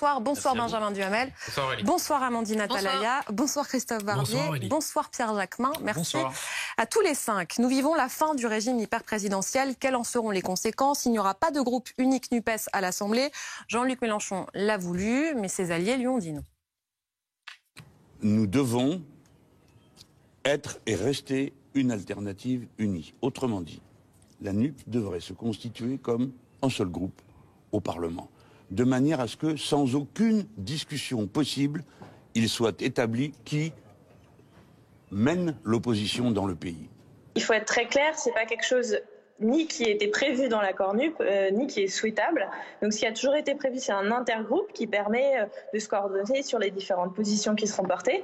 Bonsoir Benjamin Duhamel. Bonsoir Aurélie. Bonsoir Amandine Atalaya. Bonsoir Christophe Barbier. Bonsoir Pierre Jacquemin. Merci à tous les 5. Nous vivons la fin du régime hyper-présidentiel. Quelles en seront les conséquences? Il n'y aura pas de groupe unique NUPES à l'Assemblée. Jean-Luc Mélenchon l'a voulu, mais ses alliés lui ont dit non. Nous devons être et rester une alternative unie. Autrement dit, la NUP devrait se constituer comme un seul groupe au Parlement, de manière à ce que, sans aucune discussion possible, il soit établi qui mène l'opposition dans le pays. Il faut être très clair, c'est pas quelque chose ni qui était prévu dans l'accord NUP, ni qui est souhaitable. Donc ce qui a toujours été prévu, c'est un intergroupe qui permet de se coordonner sur les différentes positions qui seront portées.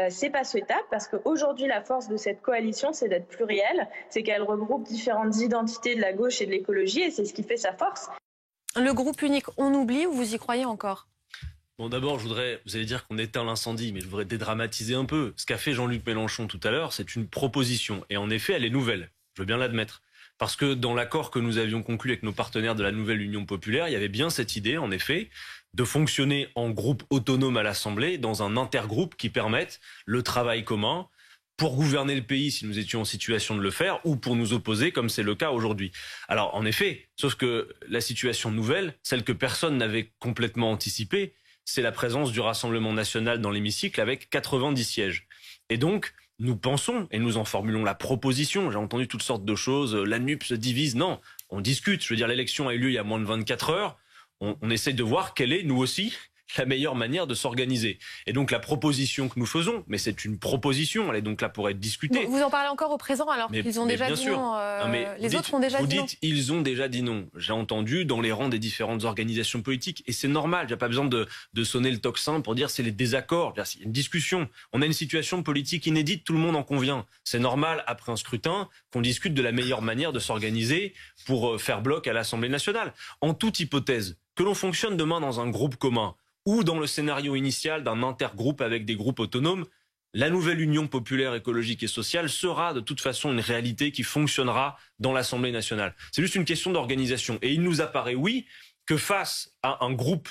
C'est pas souhaitable parce qu'aujourd'hui, la force de cette coalition, c'est d'être plurielle, c'est qu'elle regroupe différentes identités de la gauche et de l'écologie, et c'est ce qui fait sa force. Le groupe unique, on oublie ou vous y croyez encore? Bon, d'abord, vous allez dire qu'on éteint l'incendie, mais je voudrais dédramatiser un peu. Ce qu'a fait Jean-Luc Mélenchon tout à l'heure, c'est une proposition. Et en effet, elle est nouvelle. Je veux bien l'admettre. Parce que dans l'accord que nous avions conclu avec nos partenaires de la nouvelle Union populaire, il y avait bien cette idée, en effet, de fonctionner en groupe autonome à l'Assemblée, dans un intergroupe qui permette le travail commun pour gouverner le pays si nous étions en situation de le faire, ou pour nous opposer comme c'est le cas aujourd'hui. Alors, en effet, sauf que la situation nouvelle, celle que personne n'avait complètement anticipée, c'est la présence du Rassemblement national dans l'hémicycle avec 90 sièges. Et donc, nous pensons, et nous en formulons la proposition, j'ai entendu toutes sortes de choses, la NUP se divise, non, on discute, je veux dire, l'élection a eu lieu il y a moins de 24 heures, on essaye de voir quelle est, nous aussi, la meilleure manière de s'organiser. Et donc la proposition que nous faisons, mais c'est une proposition, elle est donc là pour être discutée. Vous en parlez encore au présent alors qu'ils ont déjà dit non, les autres ont déjà dit non. Vous dites ils ont déjà dit non. J'ai entendu dans les rangs des différentes organisations politiques et c'est normal, il n'y a pas besoin de sonner le tocsin pour dire c'est les désaccords. Il y a une discussion, on a une situation politique inédite, tout le monde en convient. C'est normal après un scrutin qu'on discute de la meilleure manière de s'organiser pour faire bloc à l'Assemblée nationale. En toute hypothèse, que l'on fonctionne demain dans un groupe commun, ou dans le scénario initial d'un intergroupe avec des groupes autonomes, la nouvelle Union populaire écologique et sociale sera de toute façon une réalité qui fonctionnera dans l'Assemblée nationale. C'est juste une question d'organisation. Et il nous apparaît, oui, que face à un groupe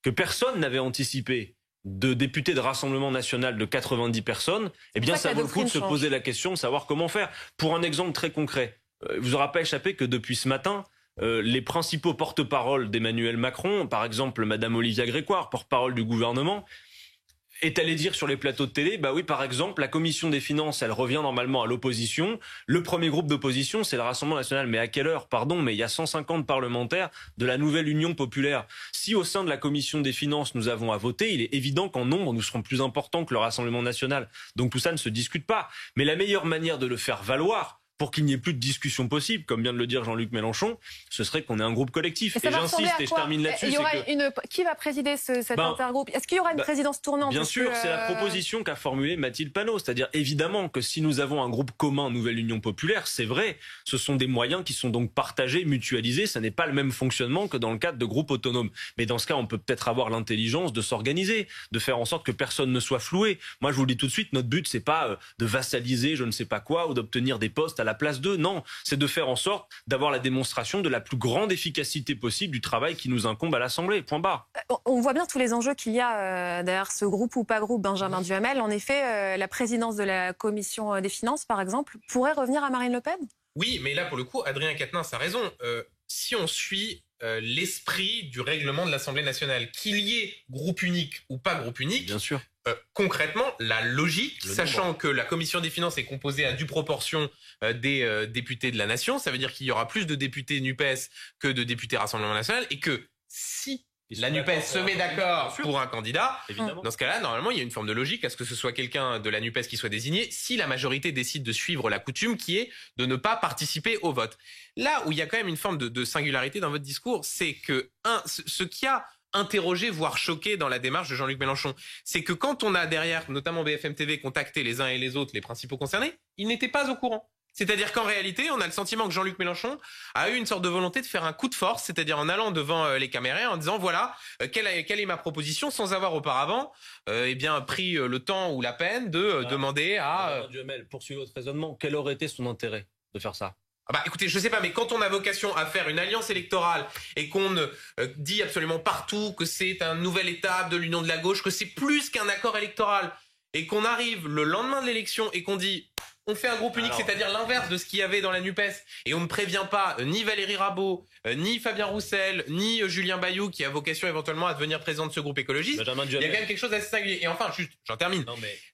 que personne n'avait anticipé, de députés de Rassemblement national de 90 personnes, eh bien ça vaut le coup de se poser la question de savoir comment faire. Pour un exemple très concret, vous aura pas échappé que depuis ce matin, les principaux porte-parole d'Emmanuel Macron, par exemple Madame Olivia Grégoire, porte-parole du gouvernement, est allée dire sur les plateaux de télé, bah oui, par exemple, la commission des finances, elle revient normalement à l'opposition. Le premier groupe d'opposition, c'est le Rassemblement national. Mais à quelle heure? Pardon, mais il y a 150 parlementaires de la nouvelle Union populaire. Si au sein de la commission des finances, nous avons à voter, il est évident qu'en nombre, nous serons plus importants que le Rassemblement national. Donc tout ça ne se discute pas. Mais la meilleure manière de le faire valoir, pour qu'il n'y ait plus de discussion possible, comme vient de le dire Jean-Luc Mélenchon, ce serait qu'on ait un groupe collectif. Et j'insiste, et je termine là-dessus. Qui va présider cet intergroupe? Est-ce qu'il y aura une présidence tournante? Bien sûr, c'est la proposition qu'a formulée Mathilde Panot. C'est-à-dire, évidemment, que si nous avons un groupe commun, Nouvelle Union populaire, c'est vrai, ce sont des moyens qui sont donc partagés, mutualisés. Ça n'est pas le même fonctionnement que dans le cadre de groupes autonomes. Mais dans ce cas, on peut peut-être avoir l'intelligence de s'organiser, de faire en sorte que personne ne soit floué. Moi, je vous le dis tout de suite, notre but, c'est pas de vassaliser je ne sais pas quoi ou d'obtenir des postes à la place d'eux. Non, c'est de faire en sorte d'avoir la démonstration de la plus grande efficacité possible du travail qui nous incombe à l'Assemblée. Point barre. On voit bien tous les enjeux qu'il y a derrière ce groupe ou pas groupe, Benjamin Duhamel. En effet, la présidence de la commission des finances, par exemple, pourrait revenir à Marine Le Pen? Oui, mais là, pour le coup, Adrien Quatennens a raison. Si on suit l'esprit du règlement de l'Assemblée nationale, qu'il y ait groupe unique ou pas groupe unique, bien sûr. Concrètement, la logique, sachant que la commission des finances est composée à due proportion des députés de la nation, ça veut dire qu'il y aura plus de députés NUPES que de députés Rassemblement national, et que si la NUPES se met d'accord pour un candidat, évidemment, dans ce cas-là, normalement, il y a une forme de logique à ce que ce soit quelqu'un de la NUPES qui soit désigné, si la majorité décide de suivre la coutume qui est de ne pas participer au vote. Là où il y a quand même une forme de singularité dans votre discours, c'est que, ce qui a interrogé, voire choqué dans la démarche de Jean-Luc Mélenchon, c'est que quand on a derrière, notamment BFM TV, contacté les uns et les autres, les principaux concernés, ils n'étaient pas au courant. C'est-à-dire qu'en réalité, on a le sentiment que Jean-Luc Mélenchon a eu une sorte de volonté de faire un coup de force, c'est-à-dire en allant devant les caméras, en disant voilà, quelle est ma proposition, sans avoir auparavant pris le temps ou la peine de demander à... Duhamel, poursuivez votre raisonnement. Quel aurait été son intérêt de faire ça? Bah écoutez, je sais pas, mais quand on a vocation à faire une alliance électorale et qu'on dit absolument partout que c'est une nouvelle étape de l'union de la gauche, que c'est plus qu'un accord électoral, et qu'on arrive le lendemain de l'élection et qu'on dit on fait un groupe unique, c'est-à-dire l'inverse de ce qu'il y avait dans la NUPES, et on ne prévient pas ni Valérie Rabault, ni Fabien Roussel, ni Julien Bayou, qui a vocation éventuellement à devenir président de ce groupe écologiste, il y a quand même quelque chose d'assez singulier. Et enfin, juste, j'en termine.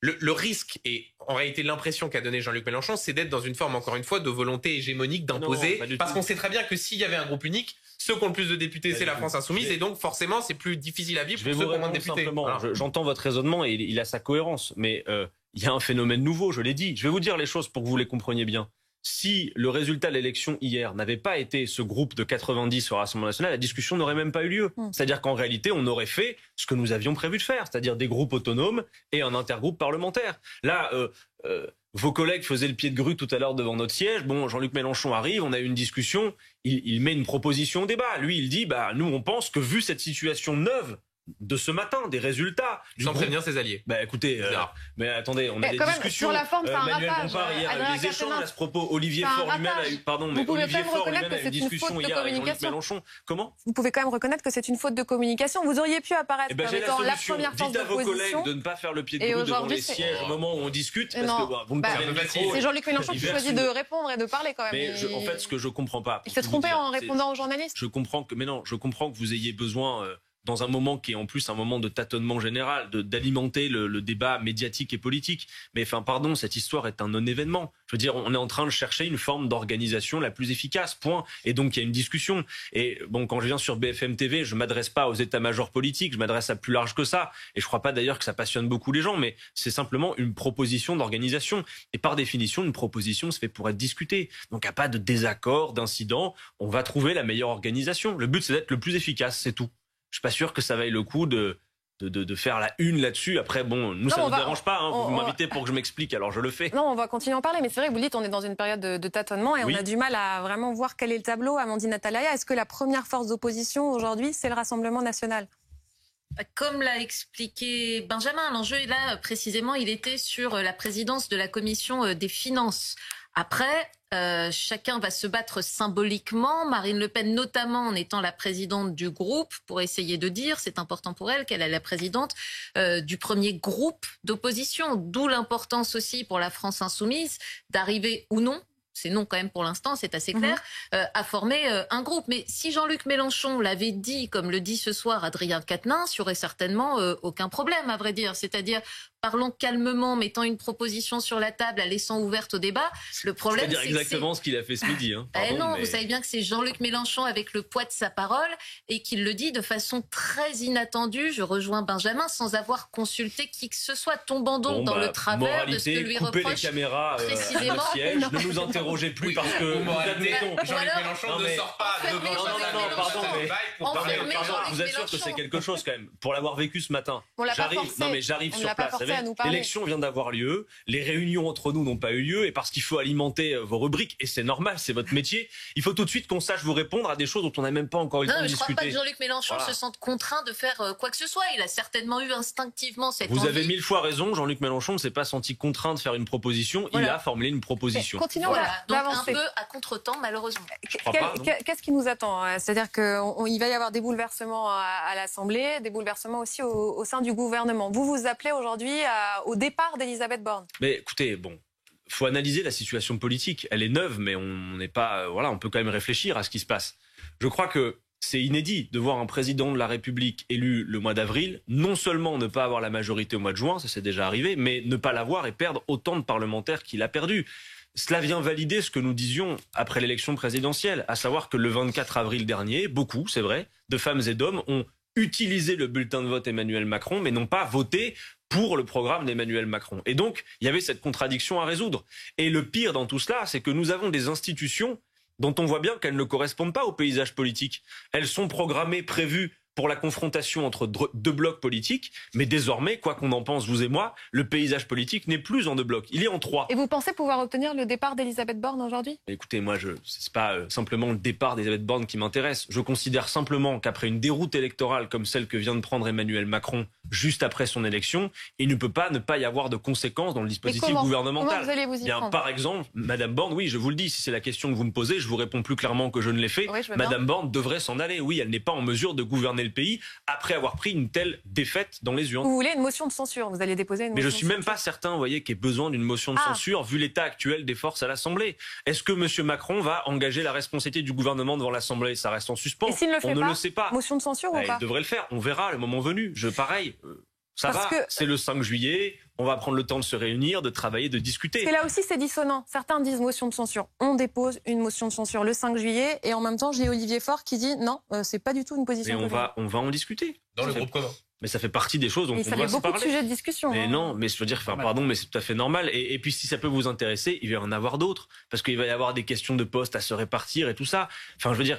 Le risque, et en réalité l'impression qu'a donné Jean-Luc Mélenchon, c'est d'être dans une forme, encore une fois, de volonté hégémonique d'imposer, parce qu'on sait très bien que s'il y avait un groupe unique, ceux qui ont le plus de députés, c'est la France Insoumise, et donc forcément, c'est plus difficile à vivre pour ceux qui ont moins de députés. Voilà. J'entends votre raisonnement et il a sa cohérence, mais il y a un phénomène nouveau, je l'ai dit. Je vais vous dire les choses pour que vous les compreniez bien. Si le résultat de l'élection hier n'avait pas été ce groupe de 90 au Rassemblement national, la discussion n'aurait même pas eu lieu. C'est-à-dire qu'en réalité, on aurait fait ce que nous avions prévu de faire, c'est-à-dire des groupes autonomes et un intergroupe parlementaire. Là, vos collègues faisaient le pied de grue tout à l'heure devant notre siège. Bon, Jean-Luc Mélenchon arrive, on a eu une discussion, il met une proposition au débat. Lui, il dit, nous, on pense que vu cette situation neuve de ce matin, des résultats... Sans prévenir ses alliés. Écoutez, mais attendez, on a des discussions. Sur la forme, c'est un Manuel ratage. Bompard, hier, a eu des échanges à ce propos. Olivier Faure lui-même a eu... Pardon, mais Olivier Faure lui-même a eu une discussion hier avec Jean-Luc Mélenchon. Comment ? Vous pouvez quand même reconnaître que c'est une faute de communication. Vous auriez pu apparaître comme étant la première force d'opposition. Dites à vos collègues de ne pas faire le pied de grue devant les sièges au moment où on discute, parce que vous me parlez trop. C'est Jean-Luc Mélenchon qui choisit de répondre et de parler quand même. Mais en fait, ce que je comprends pas... Il s'est trompé en répondant aux journalistes. Je comprends que vous ayez besoin... dans un moment qui est en plus un moment de tâtonnement général, d'alimenter le débat médiatique et politique. Mais pardon, cette histoire est un non-événement. Je veux dire, on est en train de chercher une forme d'organisation la plus efficace, point. Et donc, il y a une discussion. Et bon, quand je viens sur BFM TV, je m'adresse pas aux états-majors politiques, je m'adresse à plus large que ça. Et je crois pas d'ailleurs que ça passionne beaucoup les gens, mais c'est simplement une proposition d'organisation. Et par définition, une proposition se fait pour être discutée. Donc, il n'y a pas de désaccord, d'incident. On va trouver la meilleure organisation. Le but, c'est d'être le plus efficace, c'est tout. Je suis pas sûr que ça vaille le coup de faire la une là-dessus. Après, bon, nous, ça ne nous dérange pas. Vous m'invitez pour que je m'explique, alors je le fais. Non, on va continuer à en parler. Mais c'est vrai que vous dites, on est dans une période de tâtonnement et on a du mal à vraiment voir quel est le tableau. Amandine Atalaya, est-ce que la première force d'opposition aujourd'hui, c'est le Rassemblement national ? Comme l'a expliqué Benjamin, l'enjeu là, précisément, il était sur la présidence de la Commission des finances. Après, chacun va se battre symboliquement. Marine Le Pen, notamment en étant la présidente du groupe, pour essayer de dire, c'est important pour elle, qu'elle est la présidente du premier groupe d'opposition. D'où l'importance aussi pour la France insoumise d'arriver ou non, c'est non quand même pour l'instant, c'est assez clair, à former un groupe. Mais si Jean-Luc Mélenchon l'avait dit, comme le dit ce soir Adrien Quatennens, il n'y aurait certainement aucun problème, à vrai dire. C'est-à-dire, parlons calmement, mettant une proposition sur la table, la laissant ouverte au débat. Le problème, c'est exactement ce qu'il a fait ce midi. Vous savez bien que c'est Jean-Luc Mélenchon avec le poids de sa parole et qu'il le dit de façon très inattendue. Je rejoins Benjamin, sans avoir consulté qui que ce soit, tombant donc dans le travers de ce que lui reproche les caméras précisément. Siège, ne nous interrogez plus parce que Jean-Luc Mélenchon ne sort pas devant vous êtes sûr que c'est quelque chose quand même. Pour l'avoir vécu ce matin, j'arrive sur place. L'élection vient d'avoir lieu, les réunions entre nous n'ont pas eu lieu, et parce qu'il faut alimenter vos rubriques, et c'est normal, c'est votre métier, il faut tout de suite qu'on sache vous répondre à des choses dont on n'a même pas encore eu le temps de discuter. Je ne crois pas que Jean-Luc Mélenchon se sente contraint de faire quoi que ce soit. Il a certainement eu instinctivement cette envie. Vous avez 1000 fois raison, Jean-Luc Mélenchon ne s'est pas senti contraint de faire une proposition, il a formulé une proposition. Continuons donc un peu à contre-temps, malheureusement. Qu'est-ce qui nous attend ? C'est-à-dire qu'il va y avoir des bouleversements à l'Assemblée, des bouleversements aussi au sein du gouvernement. Vous appelez aujourd'hui au départ d'Elisabeth Borne. Mais écoutez, faut analyser la situation politique. Elle est neuve, mais on n'est pas, on peut quand même réfléchir à ce qui se passe. Je crois que c'est inédit de voir un président de la République élu le mois d'avril, non seulement ne pas avoir la majorité au mois de juin, ça c'est déjà arrivé, mais ne pas l'avoir et perdre autant de parlementaires qu'il a perdu. Cela vient valider ce que nous disions après l'élection présidentielle, à savoir que le 24 avril dernier, beaucoup, c'est vrai, de femmes et d'hommes ont utilisé le bulletin de vote Emmanuel Macron, mais n'ont pas voté pour le programme d'Emmanuel Macron. Et donc, il y avait cette contradiction à résoudre. Et le pire dans tout cela, c'est que nous avons des institutions dont on voit bien qu'elles ne correspondent pas au paysage politique. Elles sont programmées, prévues pour la confrontation entre deux blocs politiques. Mais désormais, quoi qu'on en pense, vous et moi, le paysage politique n'est plus en 2 blocs. Il est en 3. Et vous pensez pouvoir obtenir le départ d'Elisabeth Borne aujourd'hui ? Écoutez, moi, c'est pas simplement le départ d'Elisabeth Borne qui m'intéresse. Je considère simplement qu'après une déroute électorale comme celle que vient de prendre Emmanuel Macron juste après son élection, il ne peut pas ne pas y avoir de conséquences dans le dispositif gouvernemental. Comment vous allez vous y prendre ? Par exemple, Madame Borne, oui, je vous le dis, si c'est la question que vous me posez, je vous réponds plus clairement que je ne l'ai fait. Oui, Madame Borne devrait s'en aller. Oui, elle n'est pas en mesure de gouverner le pays après avoir pris une telle défaite dans les urnes. Vous voulez une motion de censure ? Vous allez déposer une motion de censure ? Mais je suis même pas certain, vous voyez, qu'il y ait besoin d'une motion de censure vu l'état actuel des forces à l'Assemblée. Est-ce que M. Macron va engager la responsabilité du gouvernement devant l'Assemblée ? Ça reste en suspens. Et s'il ne le fait On ne le sait pas. Motion de censure ou pas ? Il devrait le faire. On verra le moment venu. C'est le 5 juillet. On va prendre le temps de se réunir, de travailler, de discuter. Parce que là aussi, c'est dissonant. Certains disent motion de censure. On dépose une motion de censure le 5 juillet et en même temps, j'ai Olivier Faure qui dit non, c'est pas du tout une position. Mais on va en discuter. Dans le groupe commun. Mais ça fait partie des choses dont on doit se parler. Ça fait beaucoup de sujets de discussion. Mais non, mais je veux dire, pardon, mais c'est tout à fait normal. Et puis si ça peut vous intéresser, il va y en avoir d'autres. Parce qu'il va y avoir des questions de postes à se répartir et tout ça. Enfin, je veux dire,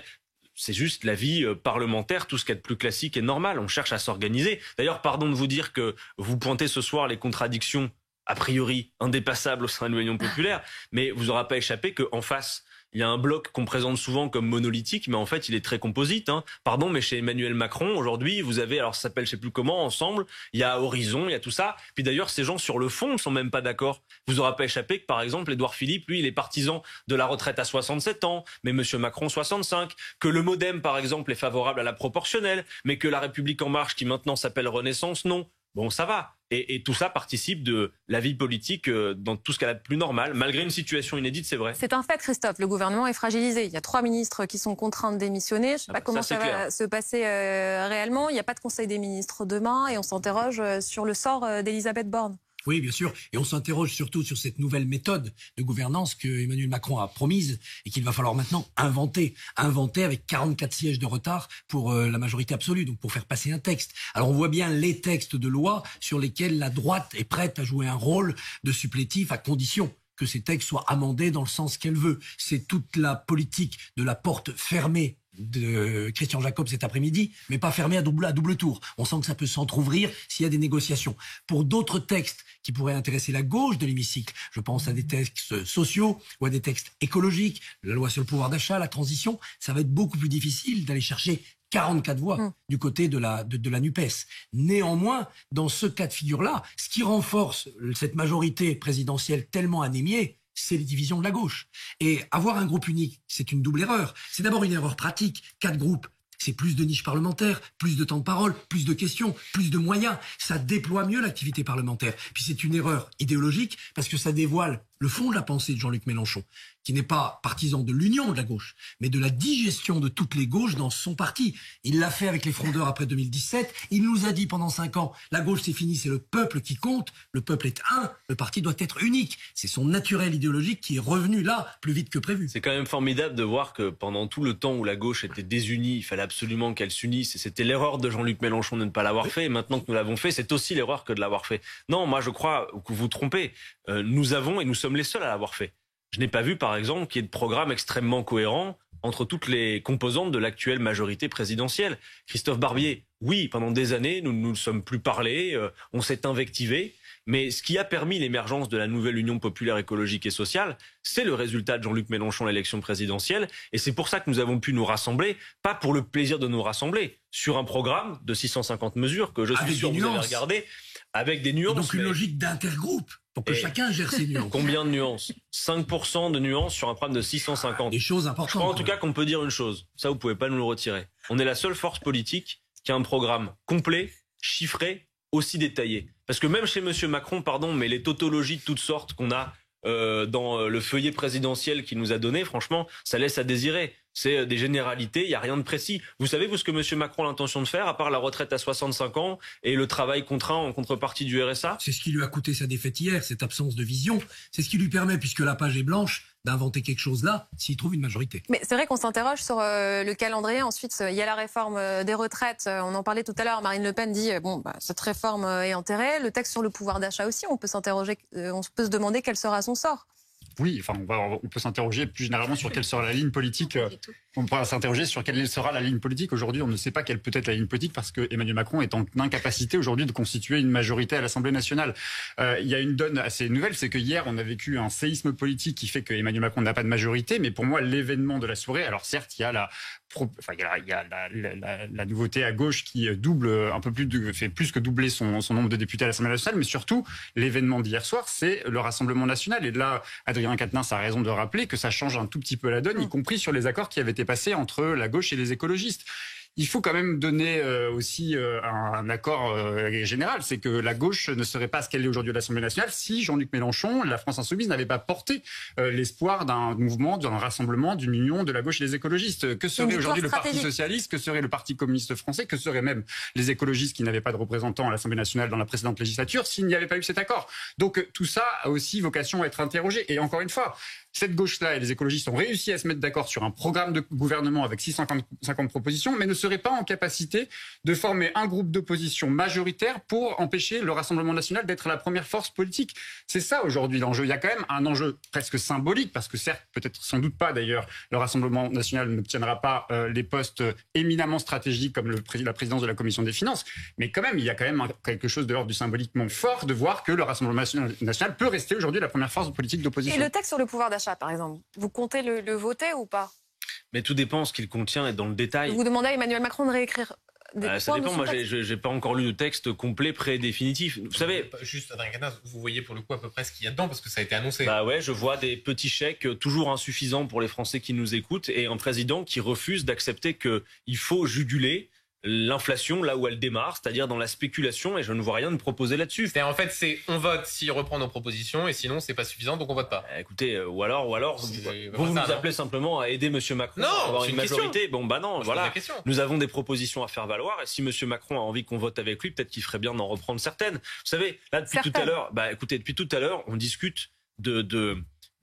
c'est juste la vie parlementaire, tout ce qu'il y a de plus classique et normal. On cherche à s'organiser. D'ailleurs, pardon de vous dire que vous pointez ce soir les contradictions a priori indépassables au sein de l'Union populaire, mais vous n'aura pas échappé qu'en face, il y a un bloc qu'on présente souvent comme monolithique, mais en fait, il est très composite. Pardon, mais chez Emmanuel Macron, aujourd'hui, vous avez, alors ça s'appelle je sais plus comment, Ensemble, il y a Horizon, il y a tout ça. Puis d'ailleurs, ces gens sur le fond ne sont même pas d'accord. Vous aura pas échappé que, par exemple, Édouard Philippe, lui, il est partisan de la retraite à 67 ans, mais Monsieur Macron 65. Que le MoDem, par exemple, est favorable à la proportionnelle, mais que la République En Marche, qui maintenant s'appelle Renaissance, non. Bon, ça va. Et tout ça participe de la vie politique dans tout ce qu'elle a de plus normal, malgré une situation inédite, c'est vrai. C'est un fait, Christophe. Le gouvernement est fragilisé. Il y a 3 ministres qui sont contraints de démissionner. Je ne sais pas comment ça va se passer réellement. Il n'y a pas de Conseil des ministres demain et on s'interroge sur le sort d'Elisabeth Borne. Oui, bien sûr. Et on s'interroge surtout sur cette nouvelle méthode de gouvernance que Emmanuel Macron a promise et qu'il va falloir maintenant inventer avec 44 sièges de retard pour la majorité absolue, donc pour faire passer un texte. Alors on voit bien les textes de loi sur lesquels la droite est prête à jouer un rôle de supplétif à condition que ces textes soient amendés dans le sens qu'elle veut. C'est toute la politique de la porte fermée de Christian Jacob cet après-midi, mais pas fermée à double tour. On sent que ça peut s'entrouvrir s'il y a des négociations. Pour d'autres textes qui pourraient intéresser la gauche de l'hémicycle, je pense à des textes sociaux ou à des textes écologiques, la loi sur le pouvoir d'achat, la transition, ça va être beaucoup plus difficile d'aller chercher 44 voix du côté de la NUPES. Néanmoins, dans ce cas de figure-là, ce qui renforce cette majorité présidentielle tellement anémiée, c'est les divisions de la gauche. Et avoir un groupe unique, c'est une double erreur. C'est d'abord une erreur pratique. 4 groupes, c'est plus de niches parlementaires, plus de temps de parole, plus de questions, plus de moyens. Ça déploie mieux l'activité parlementaire. Puis c'est une erreur idéologique parce que ça dévoile le fond de la pensée de Jean-Luc Mélenchon, qui n'est pas partisan de l'union de la gauche, mais de la digestion de toutes les gauches dans son parti. Il l'a fait avec les frondeurs après 2017. Il nous a dit pendant 5 ans, la gauche c'est fini, c'est le peuple qui compte. Le peuple est un, le parti doit être unique. C'est son naturel idéologique qui est revenu là, plus vite que prévu. C'est quand même formidable de voir que pendant tout le temps où la gauche était désunie, il fallait absolument qu'elle s'unisse. Et c'était l'erreur de Jean-Luc Mélenchon de ne pas l'avoir fait. Et maintenant que nous l'avons fait, c'est aussi l'erreur que de l'avoir fait. Non, moi je crois que vous vous trompez. Nous avons et nous sommes les seuls à l'avoir fait. Je n'ai pas vu, par exemple, qu'il y ait de programme extrêmement cohérent entre toutes les composantes de l'actuelle majorité présidentielle. Christophe Barbier, oui, pendant des années, nous ne nous sommes plus parlé, on s'est invectivé, mais ce qui a permis l'émergence de la nouvelle Union populaire écologique et sociale, c'est le résultat de Jean-Luc Mélenchon à l'élection présidentielle, et c'est pour ça que nous avons pu nous rassembler, pas pour le plaisir de nous rassembler, sur un programme de 650 mesures que je suis sûr que vous avez regardé, avec des nuances. Donc une logique d'intergroupe. Pour que chacun gère ses nuances. Combien de nuances? 5% de nuances sur un programme de 650. Des choses importantes. Je crois en tout cas qu'on peut dire une chose. Ça, vous pouvez pas nous le retirer. On est la seule force politique qui a un programme complet, chiffré, aussi détaillé. Parce que même chez Monsieur Macron, pardon, mais les tautologies de toutes sortes qu'on a dans le feuillet présidentiel qu'il nous a donné, franchement, ça laisse à désirer. C'est des généralités, il n'y a rien de précis. Vous savez, vous, ce que M. Macron a l'intention de faire, à part la retraite à 65 ans et le travail contraint en contrepartie du RSA? C'est ce qui lui a coûté sa défaite hier, cette absence de vision. C'est ce qui lui permet, puisque la page est blanche, d'inventer quelque chose là, s'il trouve une majorité. Mais c'est vrai qu'on s'interroge sur le calendrier. Ensuite, il y a la réforme des retraites. On en parlait tout à l'heure. Marine Le Pen dit cette réforme est enterrée. Le texte sur le pouvoir d'achat aussi, on peut s'interroger, on peut se demander quel sera son sort. Oui, enfin, on peut s'interroger plus généralement sur quelle sera la ligne politique On pourra s'interroger sur quelle sera la ligne politique. Aujourd'hui, on ne sait pas quelle peut être la ligne politique parce que Emmanuel Macron est en incapacité aujourd'hui de constituer une majorité à l'Assemblée nationale. Il y a une donne assez nouvelle, c'est que hier, on a vécu un séisme politique qui fait que Emmanuel Macron n'a pas de majorité. Mais pour moi, l'événement de la soirée, alors certes, il y a la nouveauté à gauche qui double un peu plus, fait plus que doubler son nombre de députés à l'Assemblée nationale, mais surtout l'événement d'hier soir, c'est le Rassemblement national. Et là, Adrien Quatennens a raison de rappeler que ça change un tout petit peu la donne, y compris sur les accords qui avaient été passés entre la gauche et les écologistes. Il faut quand même donner aussi un accord général, c'est que la gauche ne serait pas ce qu'elle est aujourd'hui à l'Assemblée nationale si Jean-Luc Mélenchon, la France Insoumise, n'avait pas porté l'espoir d'un mouvement, d'un rassemblement, d'une union de la gauche et des écologistes. Que serait aujourd'hui le Parti socialiste, que serait le Parti communiste français, que seraient même les écologistes qui n'avaient pas de représentants à l'Assemblée nationale dans la précédente législature s'il n'y avait pas eu cet accord. Donc tout ça a aussi vocation à être interrogé. Et encore une fois, cette gauche-là et les écologistes ont réussi à se mettre d'accord sur un programme de gouvernement avec 650 propositions, mais ne seraient pas en capacité de former un groupe d'opposition majoritaire pour empêcher le Rassemblement national d'être la première force politique. C'est ça aujourd'hui l'enjeu. Il y a quand même un enjeu presque symbolique, parce que certes, peut-être sans doute pas d'ailleurs, le Rassemblement national n'obtiendra pas les postes éminemment stratégiques comme la présidence de la Commission des finances, mais quand même, il y a quand même quelque chose de l'ordre du symboliquement fort de voir que le Rassemblement national peut rester aujourd'hui la première force politique d'opposition. Et le texte sur le pouvoir d'achat, par exemple, vous comptez le voter ou pas? Mais tout dépend ce qu'il contient et dans le détail. Vous demandez à Emmanuel Macron de réécrire des points. Ça dépend. Moi, j'ai pas encore lu de texte complet, prêt et définitif. Vous savez, juste Adrien Quatennens, vous voyez pour le coup à peu près ce qu'il y a dedans parce que ça a été annoncé. Bah ouais, je vois des petits chèques toujours insuffisants pour les Français qui nous écoutent et un président qui refuse d'accepter qu'il faut juguler l'inflation là où elle démarre, c'est-à-dire dans la spéculation, et je ne vois rien de proposé là-dessus. En fait, c'est on vote s'il reprend nos propositions et sinon c'est pas suffisant donc on vote pas. Écoutez, ou alors vous nous appelez simplement à aider Monsieur Macron à avoir une majorité. Question. Bon bah non, voilà. Nous avons des propositions à faire valoir et si Monsieur Macron a envie qu'on vote avec lui, peut-être qu'il ferait bien d'en reprendre certaines. Vous savez, là depuis tout à l'heure, on discute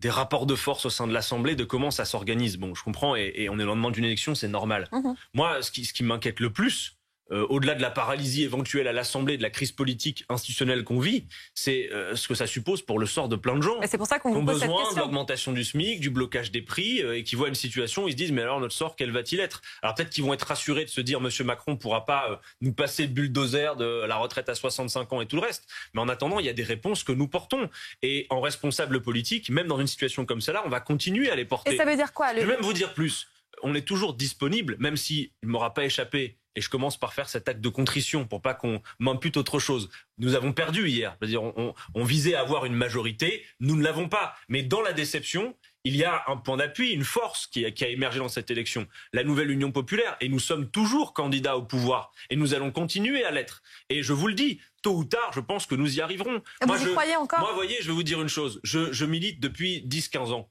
des rapports de force au sein de l'Assemblée, de comment ça s'organise. Bon, je comprends, et on est au lendemain d'une élection, c'est normal. Moi, ce qui m'inquiète le plus, au-delà de la paralysie éventuelle à l'Assemblée, de la crise politique institutionnelle qu'on vit, c'est ce que ça suppose pour le sort de plein de gens. Et c'est pour ça qu'on ont pose cette besoin question. de l'augmentation du SMIC, du blocage des prix, et qui voient une situation où ils se disent mais alors notre sort, quel va-t-il être? Alors peut-être qu'ils vont être rassurés de se dire Monsieur Macron pourra pas nous passer le bulldozer de la retraite à 65 ans et tout le reste. Mais en attendant, il y a des réponses que nous portons. Et en responsable politique, même dans une situation comme celle-là, on va continuer à les porter. Et ça veut dire quoi? Je vais même vous dire plus. On est toujours disponible, même s'il ne m'aura pas échappé. Et je commence par faire cet acte de contrition pour pas qu'on m'impute autre chose. Nous avons perdu hier. C'est-à-dire, on visait à avoir une majorité. Nous ne l'avons pas. Mais dans la déception, il y a un point d'appui, une force qui a émergé dans cette élection. La nouvelle Union populaire. Et nous sommes toujours candidats au pouvoir. Et nous allons continuer à l'être. Et je vous le dis, tôt ou tard, je pense que nous y arriverons. Vous y croyez encore? Moi, voyez, je vais vous dire une chose. Je milite depuis 10-15 ans.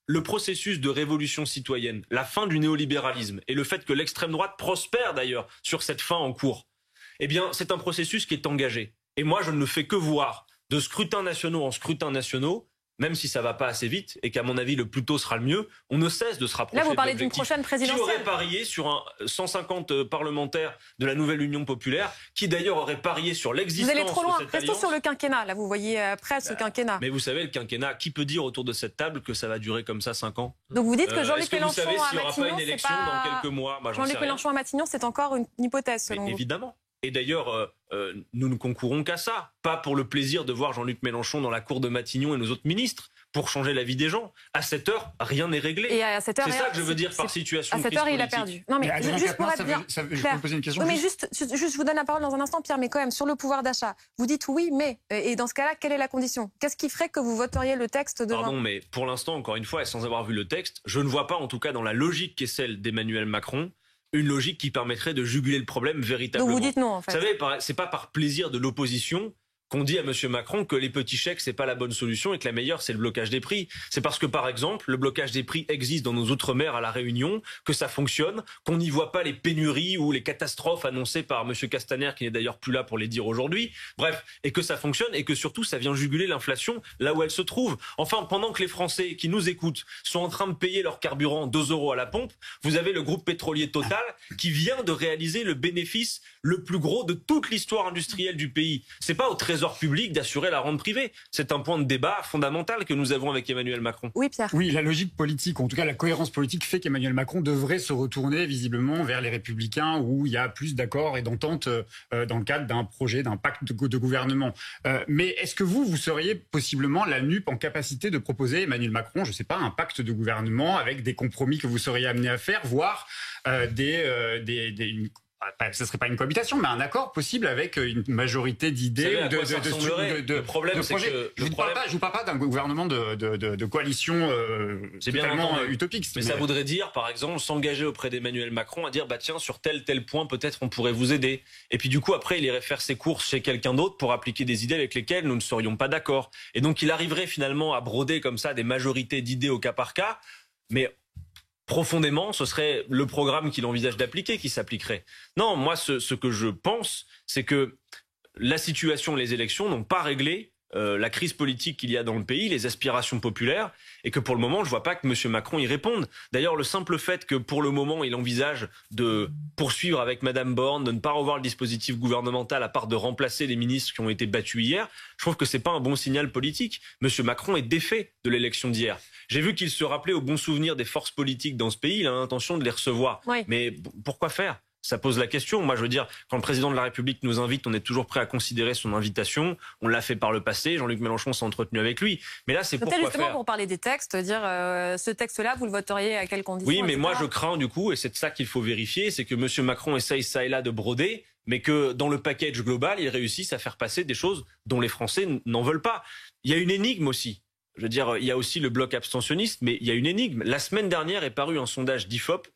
Le processus de révolution citoyenne, la fin du néolibéralisme et le fait que l'extrême droite prospère d'ailleurs sur cette fin en cours, eh bien, c'est un processus qui est engagé. Et moi, je ne fais que voir de scrutins nationaux en scrutins nationaux, même si ça va pas assez vite et qu'à mon avis le plus tôt sera le mieux, on ne cesse de se rapprocher. Là, vous parlez d'une prochaine présidentielle. Qui aurait parié sur un 150 parlementaires de la nouvelle Union populaire, qui d'ailleurs aurait parié sur l'existence de cette alliance. Vous allez trop loin. Restons sur le quinquennat. Là, vous voyez après ce quinquennat. Mais vous savez, le quinquennat, qui peut dire autour de cette table que ça va durer comme ça 5 ans? Donc vous dites que Jean-Luc Mélenchon à Matignon, c'est pas... dans quelques mois. Jean-Luc Mélenchon à Matignon, c'est encore une hypothèse selon vous. Évidemment. Et d'ailleurs, nous ne concourons qu'à ça. Pas pour le plaisir de voir Jean-Luc Mélenchon dans la cour de Matignon et nos autres ministres, pour changer la vie des gens. À cette heure, rien n'est réglé. Et à cette heure, c'est ça que je veux dire par situation. À cette heure, il a perdu. Non, mais juste pour être bien clair. Je peux poser une question. Oui, mais juste, je vous donne la parole dans un instant, Pierre, mais quand même, sur le pouvoir d'achat, vous dites oui, mais, et dans ce cas-là, quelle est la condition? Qu'est-ce qui ferait que vous voteriez le texte demain? Pardon, mais pour l'instant, encore une fois, et sans avoir vu le texte, je ne vois pas, en tout cas dans la logique qui est celle d'Emmanuel Macron, une logique qui permettrait de juguler le problème véritablement. Donc vous dites non, en fait. Vous savez, c'est pas par plaisir de l'opposition qu'on dit à Monsieur Macron que les petits chèques, c'est pas la bonne solution et que la meilleure, c'est le blocage des prix. C'est parce que, par exemple, le blocage des prix existe dans nos outre-mer à La Réunion, que ça fonctionne, qu'on n'y voit pas les pénuries ou les catastrophes annoncées par Monsieur Castaner, qui n'est d'ailleurs plus là pour les dire aujourd'hui. Bref, et que ça fonctionne et que surtout, ça vient juguler l'inflation là où elle se trouve. Enfin, pendant que les Français qui nous écoutent sont en train de payer leur carburant 2 € à la pompe, vous avez le groupe pétrolier Total qui vient de réaliser le bénéfice le plus gros de toute l'histoire industrielle du pays. C'est pas au Trésor trésor public d'assurer la rente privée. C'est un point de débat fondamental que nous avons avec Emmanuel Macron. Oui, Pierre. Oui, la logique politique, en tout cas la cohérence politique fait qu'Emmanuel Macron devrait se retourner visiblement vers les Républicains où il y a plus d'accords et d'ententes dans le cadre d'un projet, d'un pacte de gouvernement. Mais est-ce que vous seriez possiblement la NUP en capacité de proposer Emmanuel Macron, je ne sais pas, un pacte de gouvernement avec des compromis que vous seriez amené à faire, voire ce ne serait pas une cohabitation, mais un accord possible avec une majorité d'idées ou de problème, c'est que je ne vous parle pas d'un gouvernement de coalition totalement utopique. Mais ça voudrait dire, par exemple, s'engager auprès d'Emmanuel Macron à dire tiens, sur tel point, peut-être on pourrait vous aider. Et puis du coup, après, il irait faire ses courses chez quelqu'un d'autre pour appliquer des idées avec lesquelles nous ne serions pas d'accord. Et donc, il arriverait finalement à broder comme ça des majorités d'idées au cas par cas, mais profondément, ce serait le programme qu'il envisage d'appliquer qui s'appliquerait. Non, moi, ce que je pense, c'est que la situation, les élections n'ont pas réglé la crise politique qu'il y a dans le pays, les aspirations populaires, et que pour le moment, je ne vois pas que M. Macron y réponde. D'ailleurs, le simple fait que pour le moment, il envisage de poursuivre avec Mme Borne, de ne pas revoir le dispositif gouvernemental à part de remplacer les ministres qui ont été battus hier, je trouve que ce n'est pas un bon signal politique. M. Macron est défait de l'élection d'hier. J'ai vu qu'il se rappelait au bon souvenir des forces politiques dans ce pays, il a l'intention de les recevoir. Oui. Mais pourquoi faire ? Ça pose la question. Moi, je veux dire, quand le président de la République nous invite, on est toujours prêt à considérer son invitation. On l'a fait par le passé. Jean-Luc Mélenchon s'est entretenu avec lui. Mais là, c'est pourquoi faire. Justement, pour parler des textes, dire ce texte-là, vous le voteriez à quelles conditions ? Oui, mais moi, je crains du coup, et c'est de ça qu'il faut vérifier, c'est que M. Macron essaye ça et là de broder, mais que dans le package global, il réussisse à faire passer des choses dont les Français n'en veulent pas. Il y a une énigme aussi. Je veux dire, il y a aussi le bloc abstentionniste, mais il y a une énigme. La semaine dernière est paru un sondage d'IFOP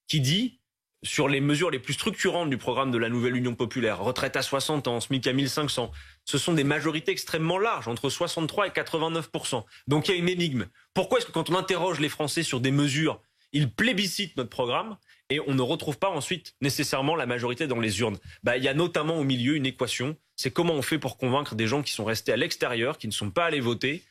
qui dit, sur les mesures les plus structurantes du programme de la nouvelle Union populaire, retraite à 60 ans, SMIC à 1500, ce sont des majorités extrêmement larges, entre 63 et 89%. Donc il y a une énigme. Pourquoi est-ce que quand on interroge les Français sur des mesures, ils plébiscitent notre programme et on ne retrouve pas ensuite nécessairement la majorité dans les urnes ? Il y a notamment au milieu une équation, c'est comment on fait pour convaincre des gens qui sont restés à l'extérieur, qui ne sont pas allés voter,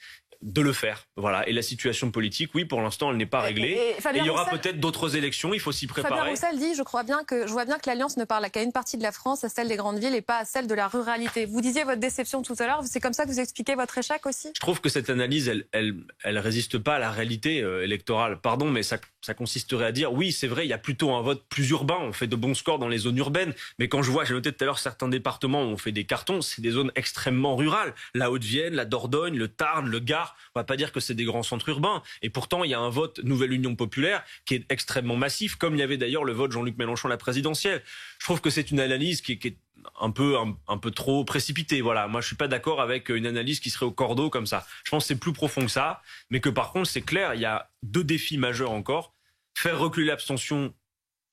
de le faire. Voilà. Et la situation politique, oui, pour l'instant, elle n'est pas réglée. Et il y aura peut-être d'autres élections, il faut s'y préparer. Fabien Roussel dit, je vois bien que l'Alliance ne parle qu'à une partie de la France, à celle des grandes villes et pas à celle de la ruralité. Vous disiez votre déception tout à l'heure, c'est comme ça que vous expliquez votre échec aussi ? Je trouve que cette analyse, elle résiste pas à la réalité électorale. Pardon, mais ça consisterait à dire, oui, c'est vrai, il y a plutôt un vote plus urbain, on fait de bons scores dans les zones urbaines, mais quand j'ai noté tout à l'heure certains départements où on fait des cartons, c'est des zones extrêmement rurales. La Haute-Vienne, la Dordogne, le Tarn, le Gard, on va pas dire que c'est des grands centres urbains. Et pourtant, il y a un vote Nouvelle Union populaire qui est extrêmement massif, comme il y avait d'ailleurs le vote Jean-Luc Mélenchon à la présidentielle. Je trouve que c'est une analyse qui est un peu trop précipitée. Voilà. Moi, je suis pas d'accord avec une analyse qui serait au cordeau comme ça. Je pense que c'est plus profond que ça, mais que par contre, c'est clair, il y a deux défis majeurs encore. Faire reculer l'abstention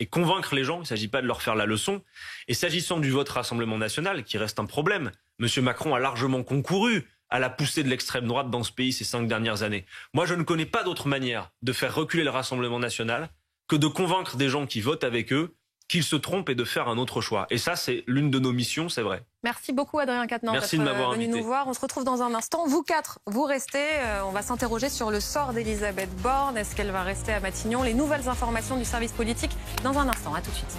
et convaincre les gens, il ne s'agit pas de leur faire la leçon. Et s'agissant du vote Rassemblement national, qui reste un problème, M. Macron a largement concouru à la poussée de l'extrême droite dans ce pays ces 5 dernières années. Moi, je ne connais pas d'autre manière de faire reculer le Rassemblement national que de convaincre des gens qui votent avec eux qu'ils se trompent et de faire un autre choix. Et ça, c'est l'une de nos missions, c'est vrai. Merci beaucoup, Adrien Quatennens, d'être venu nous voir. On se retrouve dans un instant. Vous 4, vous restez. On va s'interroger sur le sort d'Elisabeth Borne. Est-ce qu'elle va rester à Matignon ? Les nouvelles informations du service politique dans un instant. À tout de suite.